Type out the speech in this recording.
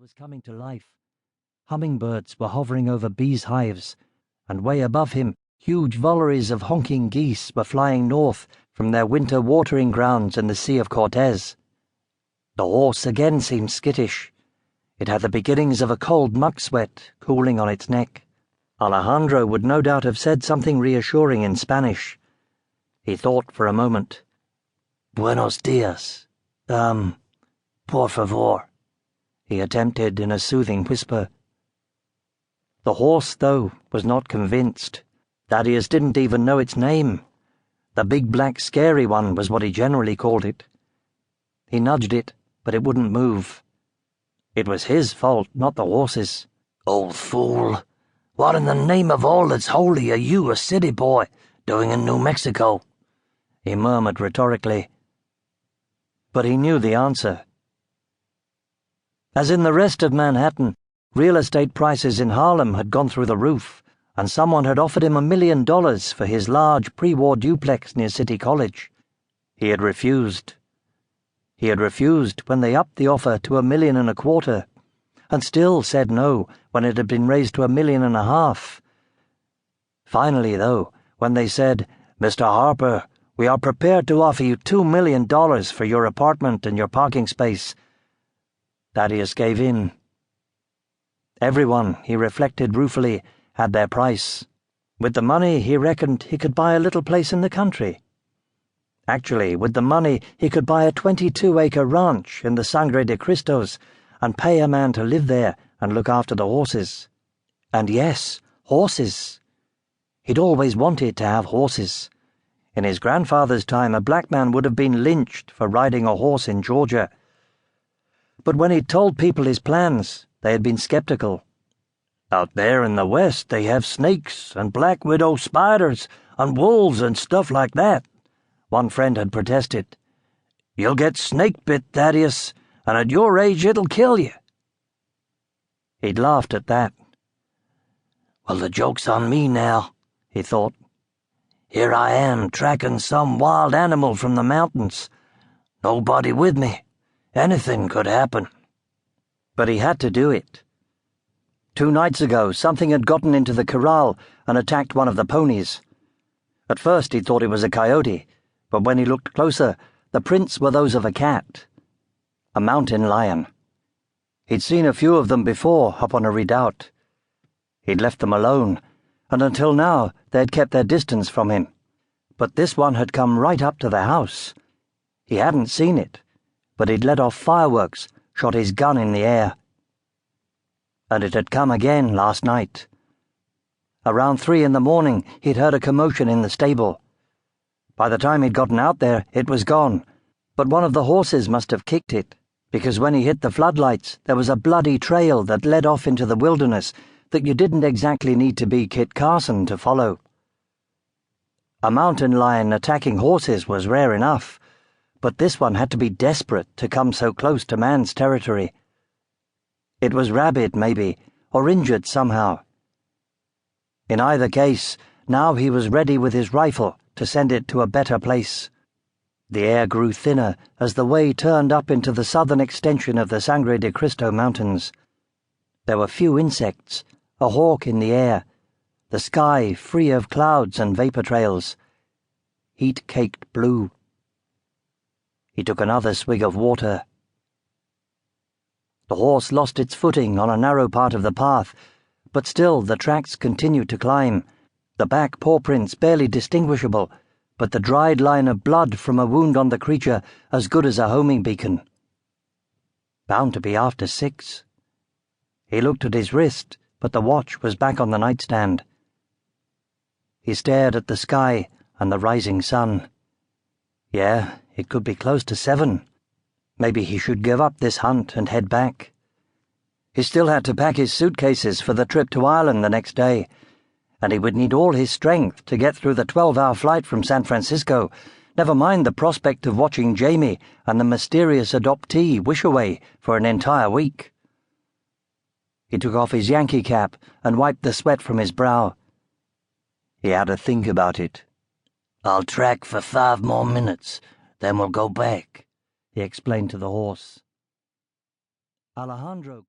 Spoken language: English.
was coming to life. Hummingbirds were hovering over bees' hives, and way above him, huge volleys of honking geese were flying north from their winter watering grounds in the Sea of Cortez. The horse again seemed skittish. It had the beginnings of a cold muck sweat cooling on its neck. Alejandro would no doubt have said something reassuring in Spanish. He thought for a moment. "Buenos dias. Por favor," he attempted in a soothing whisper. The horse, though, was not convinced. Thaddeus didn't even know its name. The big black scary one was what he generally called it. He nudged it, but it wouldn't move. It was his fault, not the horse's. "Old fool, what in the name of all that's holy are you, a city boy, doing in New Mexico?" he murmured rhetorically. But he knew the answer. As in the rest of Manhattan, real estate prices in Harlem had gone through the roof, and someone had offered him $1 million for his large pre-war duplex near City College. He had refused. He had refused when they upped the offer to $1.25 million, and still said no when it had been raised to $1.5 million. Finally, though, when they said, "Mr. Harper, we are prepared to offer you $2 million for your apartment and your parking space," Thaddeus gave in. Everyone, he reflected ruefully, had their price. With the money, he reckoned he could buy a little place in the country. Actually, with the money, he could buy a 22-acre ranch in the Sangre de Cristos and pay a man to live there and look after the horses. And yes, horses. He'd always wanted to have horses. In his grandfather's time, a black man would have been lynched for riding a horse in Georgia. But when he'd told people his plans, they had been skeptical. "Out there in the West, they have snakes and black widow spiders and wolves and stuff like that," one friend had protested. "You'll get snake bit, Thaddeus, and at your age it'll kill you." He'd laughed at that. "Well, the joke's on me now," he thought. "Here I am tracking some wild animal from the mountains. Nobody with me. Anything could happen." But he had to do it. 2 nights ago, something had gotten into the corral and attacked one of the ponies. At first he thought it was a coyote, but when he looked closer, the prints were those of a cat. A mountain lion. He'd seen a few of them before up on a redoubt. He'd left them alone, and until now they had kept their distance from him. But this one had come right up to the house. He hadn't seen it, but he'd let off fireworks, shot his gun in the air. And it had come again last night. Around 3 a.m, he'd heard a commotion in the stable. By the time he'd gotten out there, it was gone, but one of the horses must have kicked it, because when he hit the floodlights, there was a bloody trail that led off into the wilderness that you didn't exactly need to be Kit Carson to follow. A mountain lion attacking horses was rare enough, but this one had to be desperate to come so close to man's territory. It was rabid, maybe, or injured somehow. In either case, now he was ready with his rifle to send it to a better place. The air grew thinner as the way turned up into the southern extension of the Sangre de Cristo Mountains. There were few insects, a hawk in the air, the sky free of clouds and vapor trails. Heat-caked blue. He took another swig of water. The horse lost its footing on a narrow part of the path, but still the tracks continued to climb, the back paw prints barely distinguishable, but the dried line of blood from a wound on the creature as good as a homing beacon. Bound to be after 6. He looked at his wrist, but the watch was back on the nightstand. He stared at the sky and the rising sun. Yeah, it could be close to 7. Maybe he should give up this hunt and head back. He still had to pack his suitcases for the trip to Ireland the next day, and he would need all his strength to get through the 12-hour flight from San Francisco, never mind the prospect of watching Jamie and the mysterious adoptee Wishaway for an entire week. He took off his Yankee cap and wiped the sweat from his brow. He had to think about it. "I'll track for 5 more minutes, then we'll go back," he explained to the horse. Alejandro